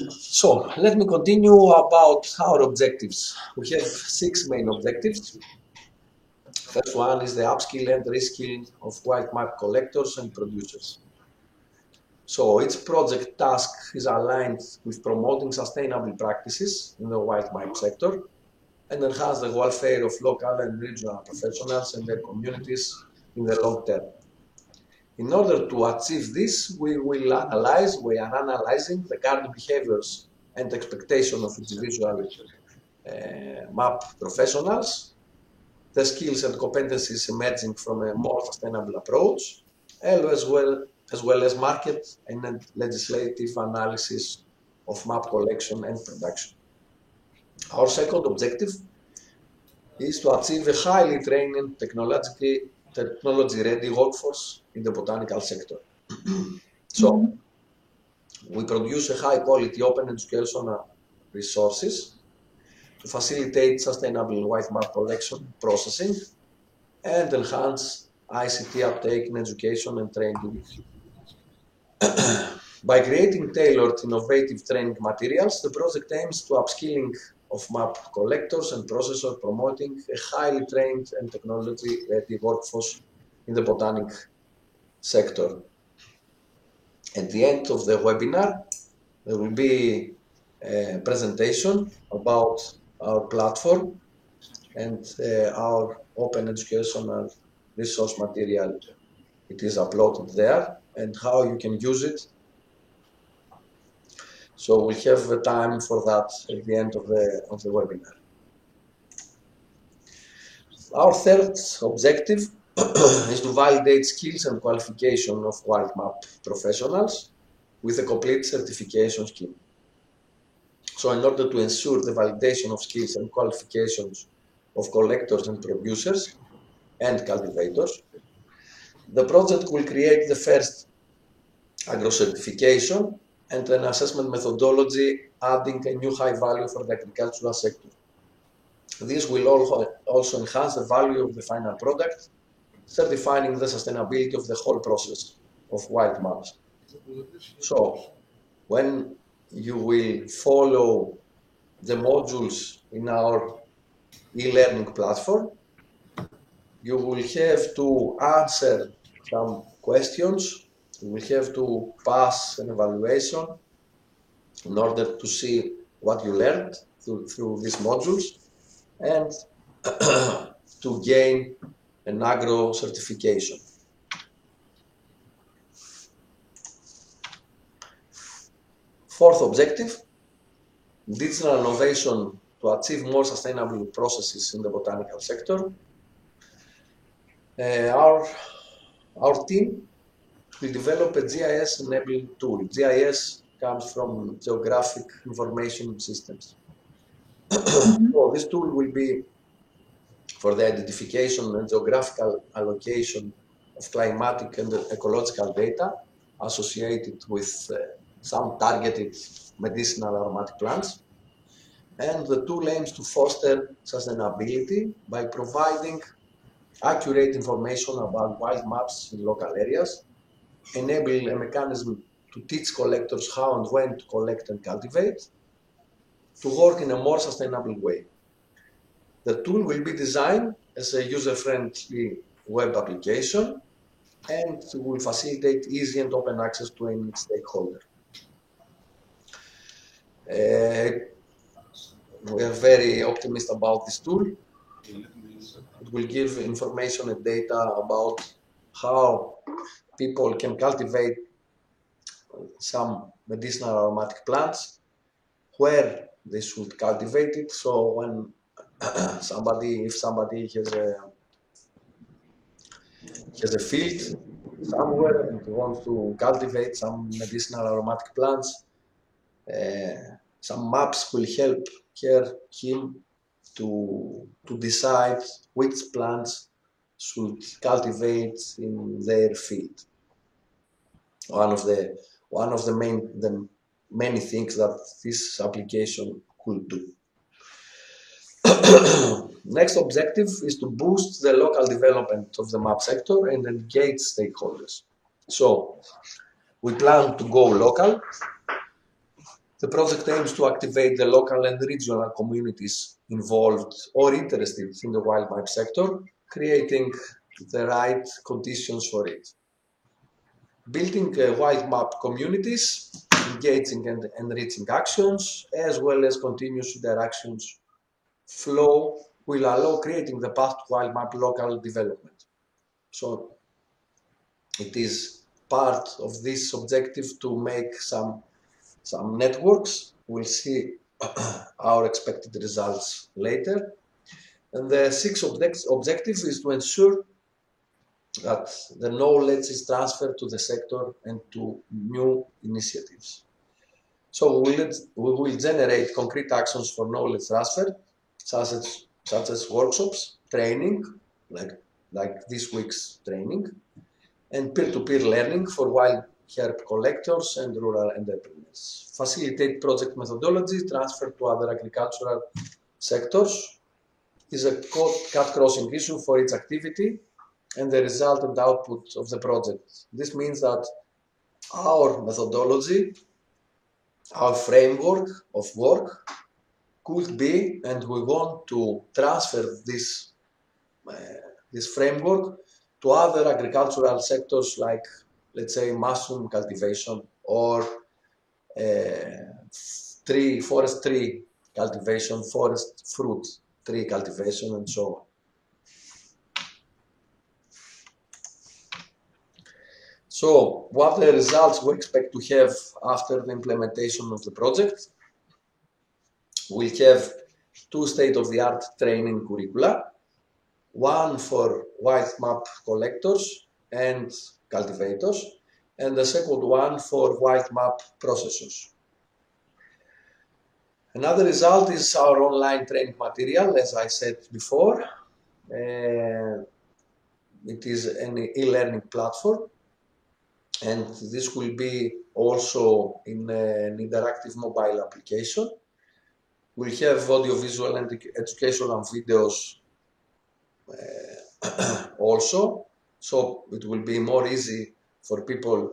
So let me continue about our objectives. We have 6 main objectives. First one is the upskill and reskill of white map collectors and producers. So each project task is aligned with promoting sustainable practices in the white map sector and enhance the welfare of local and regional professionals and their communities in the long term. In order to achieve this, we are analyzing the current behaviors and expectations of individual map professionals, the skills and competencies emerging from a more sustainable approach, as well as market and legislative analysis of map collection and production. Our second objective is to achieve a highly trained and technology-ready workforce in the botanical sector. So, we produce a high-quality open educational resources to facilitate sustainable white map collection processing and enhance ICT uptake in education and training. By creating tailored, innovative training materials, the project aims to upskilling of map collectors and processors, promoting a highly trained and technology-ready workforce in the botanic sector. At the end of the webinar, there will be a presentation about our platform and our open educational resource material. It is uploaded there and how you can use it. So we'll have the time for that at the end of the webinar. Our third objective is to validate skills and qualification of white map professionals with a complete certification scheme. So in order to ensure the validation of skills and qualifications of collectors and producers and cultivators, the project will create the first agro-certification and an assessment methodology, adding a new high value for the agricultural sector. This will also enhance the value of the final product, certifying the sustainability of the whole process of white maps. So, when you will follow the modules in our e-learning platform, you will have to answer some questions. You will have to pass an evaluation in order to see what you learned through these modules and to gain an agro certification. Fourth objective, digital innovation to achieve more sustainable processes in the botanical sector. Our team will develop a GIS-enabled tool. GIS comes from Geographic Information Systems. So this tool will be for the identification and geographical allocation of climatic and ecological data associated with some targeted medicinal aromatic plants. And the tool aims to foster sustainability by providing accurate information about wild maps in local areas, enable a mechanism to teach collectors how and when to collect and cultivate, to work in a more sustainable way. The tool will be designed as a user-friendly web application and will facilitate easy and open access to any stakeholder. We are very optimistic about this tool. It will give information and data about how people can cultivate some medicinal aromatic plants, where they should cultivate it. So when if somebody has a field somewhere and wants to cultivate some medicinal aromatic plants, some maps will help him to decide which plants should cultivate in their field. One of the many things that this application could do. Next objective is to boost the local development of the map sector and engage stakeholders. So we plan to go local. The project aims to activate the local and regional communities involved or interested in the wild map sector, creating the right conditions for it. Building wild map communities, engaging and enriching actions, as well as continuous interactions flow will allow creating the path to wild map local development. So it is part of this objective to make some networks. We'll see our expected results later. And the sixth objective is to ensure that the knowledge is transferred to the sector and to new initiatives. So we will generate concrete actions for knowledge transfer, such as workshops, training, like this week's training, and peer-to-peer learning for wild herb collectors and rural entrepreneurs. Facilitate project methodology transfer to other agricultural sectors is a cut-crossing issue for each activity and the result and output of the project. This means that our methodology, our framework of work could be, and we want to transfer this framework to other agricultural sectors like, let's say, mushroom cultivation or forest tree cultivation, forest fruit tree cultivation, and so on. So, what are the results we expect to have after the implementation of the project? We'll have 2 state-of-the-art training curricula, one for wild map collectors and cultivators, and the second one for wild map processors. Another result is our online training material, as I said before. It is an e-learning platform, and this will be also in an interactive mobile application. We'll have audio-visual and educational videos also, so it will be more easy for people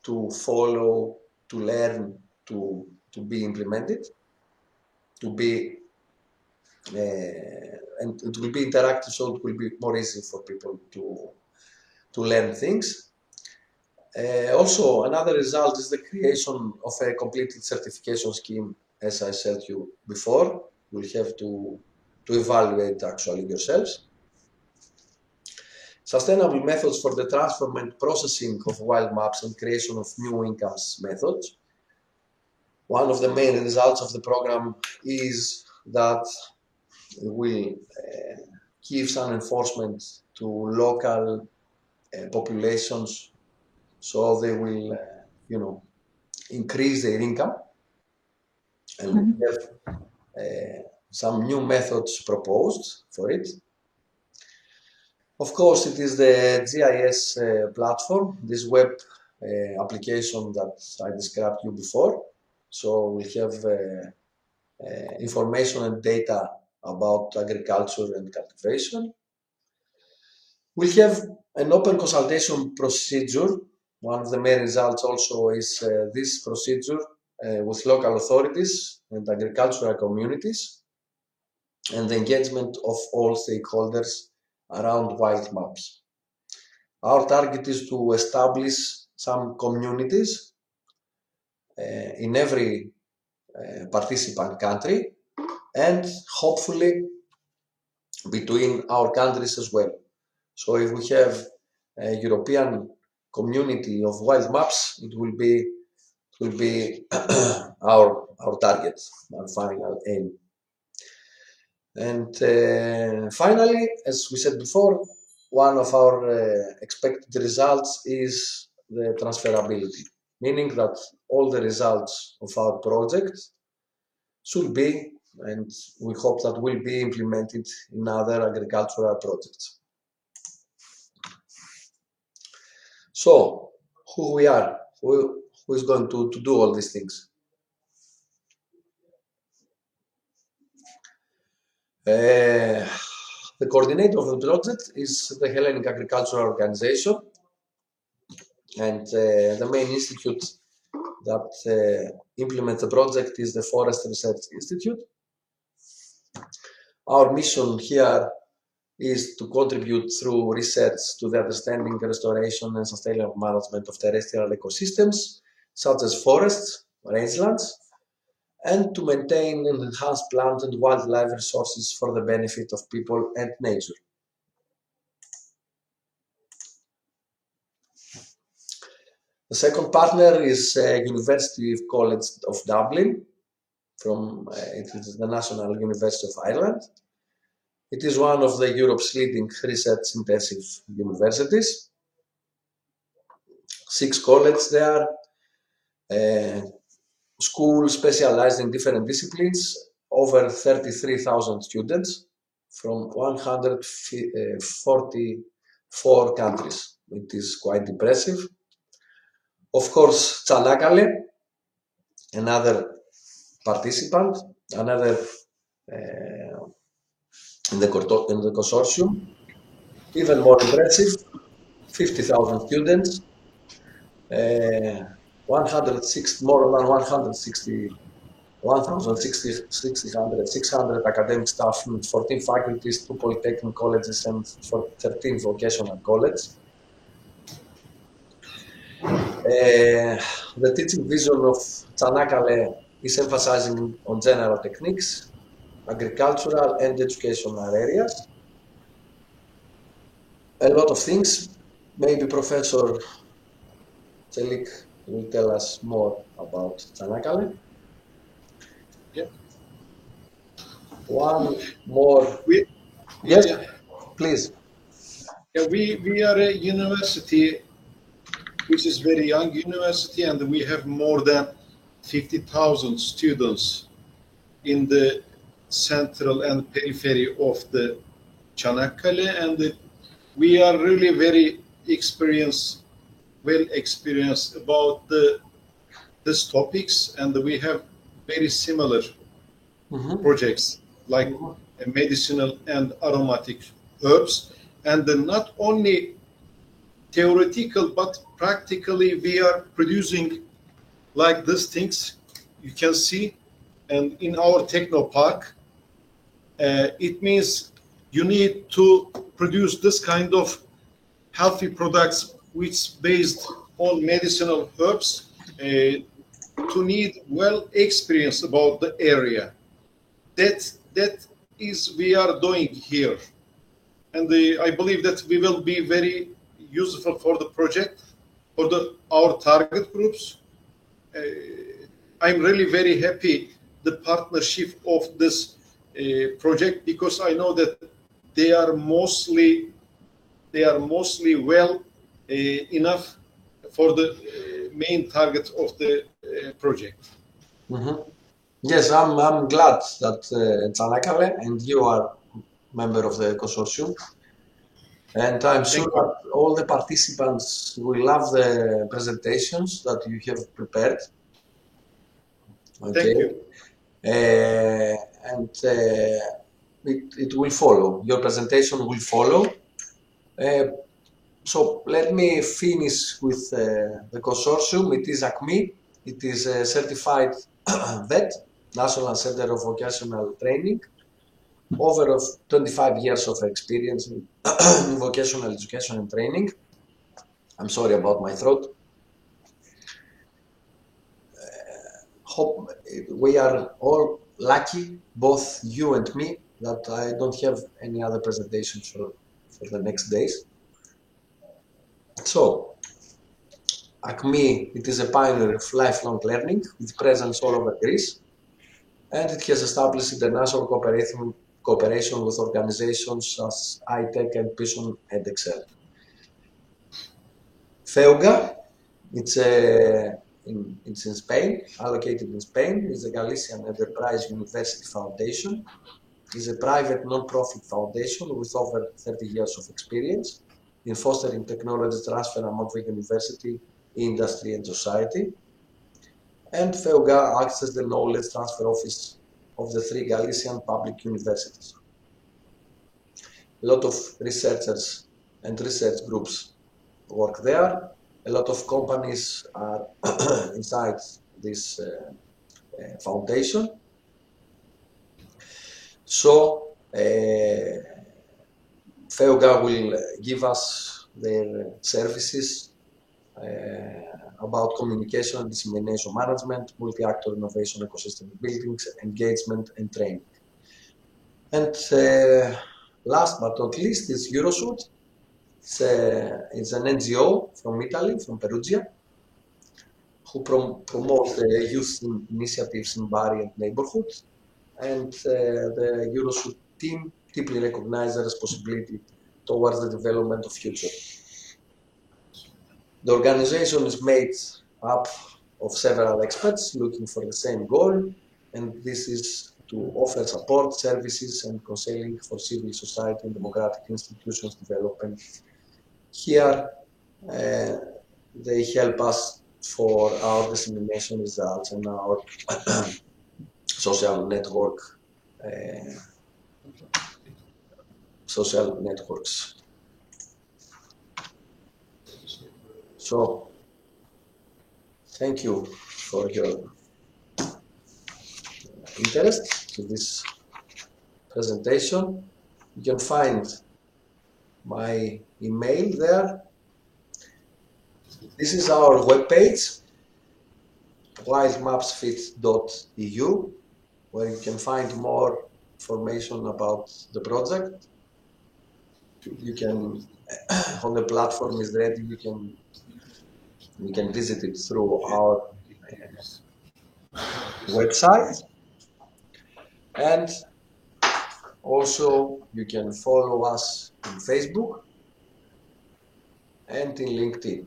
to follow, to learn, to be implemented, and it will be interactive, so it will be more easy for people to learn things. Also, another result is the creation of a completed certification scheme, as I said to you before. We'll have to evaluate actually yourselves. Sustainable methods for the transfer and processing of wild maps and creation of new incomes methods. One of the main results of the program is that we give some enforcement to local populations, so they will, increase their income, and we have some new methods proposed for it. Of course, it is the GIS platform, this web application that I described to you before. So we have information and data about agriculture and cultivation. We have an open consultation procedure. One of the main results also is this procedure with local authorities and agricultural communities, and the engagement of all stakeholders around wild maps. Our target is to establish some communities in every participant country, and hopefully between our countries as well. So if we have a European community of wild maps, it will be our target, our final aim. And finally, as we said before, one of our expected results is the transferability, meaning that all the results of our project should be, and we hope that will be implemented in other agricultural projects. So, who we are, who is going to do all these things? The coordinator of the project is the Hellenic Agricultural Organization, and the main institute that implements the project is the Forest Research Institute. Our mission here is to contribute through research to the understanding, restoration, and sustainable management of terrestrial ecosystems, such as forests, rangelands, and to maintain and enhance plant and wildlife resources for the benefit of people and nature. The second partner is University College of Dublin, it is the National University of Ireland. It is one of the Europe's leading research-intensive universities. 6 colleges there, schools specialized in different disciplines, over 33,000 students from 144 countries. It is quite impressive. Of course, Çanakkale, another participant, another in the consortium, even more impressive, 50,000 students, 600 academic staff in 14 faculties, 2 polytechnic colleges, and 13 vocational colleges. The teaching vision of Çanakkale is emphasizing on general techniques, agricultural and educational areas. A lot of things. Maybe Professor Çelik will tell us more about Çanakkale. Yeah. One more. Yes, yeah. Please. Yeah, we are a university which is very young university, and we have more than 50,000 students in the central and periphery of the Çanakkale, and we are really very well experienced about these topics, and we have very similar projects like medicinal and aromatic herbs, and not only theoretical but practically we are producing like these things you can see, and in our technopark it means you need to produce this kind of healthy products which based on medicinal herbs to need well experience about the area. That is we are doing here, and I believe that we will be very useful for the project, for our target groups. I'm really very happy the partnership of this project, because I know that they are mostly well enough for the main target of the project. Yes, I'm glad that Çanakkale and you are member of the consortium, and I'm sure that all the participants will love the presentations that you have prepared. Okay. Thank you. And it will follow. Your presentation will follow. So let me finish with the consortium. It is ACME. It is a certified VET, National Center of Vocational Training, over 25 years of experience in vocational education and training. I'm sorry about my throat. Hope we are all lucky, both you and me, that I don't have any other presentations for the next days. So, ACME, it is a pioneer of lifelong learning with presence all over Greece, and it has established international cooperation with organizations as ITEC and Pison and Excel. FEUGA, it's in Spain, allocated in Spain, is the Galician Enterprise University Foundation. It is a private non-profit foundation with over 30 years of experience in fostering technology transfer among the university, industry and society. And FEUGA acts as the knowledge transfer office of the 3 Galician public universities. A lot of researchers and research groups work there. a lot of companies are inside this foundation. So FEOGA will give us their services about communication and dissemination management, multi-actor innovation ecosystem buildings, engagement and training. And last but not least is Eurosud. It's an NGO from Italy, from Perugia, who promotes the youth initiatives in Bari and neighborhood. And the Eurosud team deeply recognizes the responsibility towards the development of future. The organization is made up of several experts looking for the same goal, and this is to offer support, services, and counseling for civil society and democratic institutions development. Here, they help us for our dissemination results and our social networks. So, thank you for your interest in this presentation. You can find my email there. This is our webpage, wildmapsfit.eu, where you can find more information about the project. You can, on the platform is ready, you can visit it through our website. And also you can follow us on Facebook and in LinkedIn.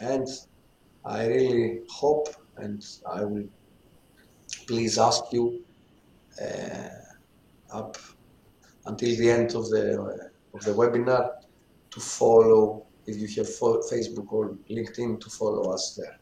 And I really hope, and I will please ask you up until the end of the webinar to follow, if you have Facebook or LinkedIn, to follow us there.